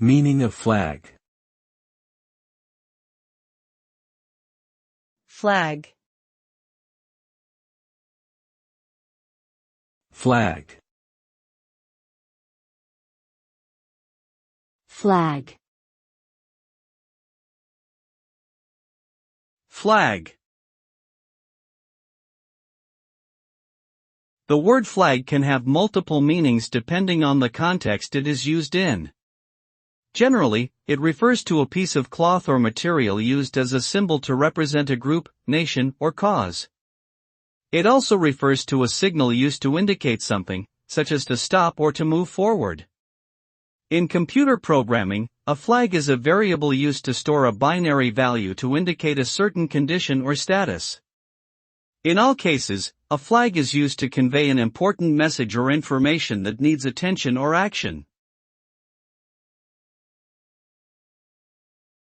Meaning of flag. Flag. Flag. Flag. Flag. The word flag can have multiple meanings depending on the context it is used in. Generally, it refers to a piece of cloth or material used as a symbol to represent a group, nation, or cause. It also refers to a signal used to indicate something, such as to stop or to move forward. In computer programming, a flag is a variable used to store a binary value to indicate a certain condition or status. In all cases, a flag is used to convey an important message or information that needs attention or action.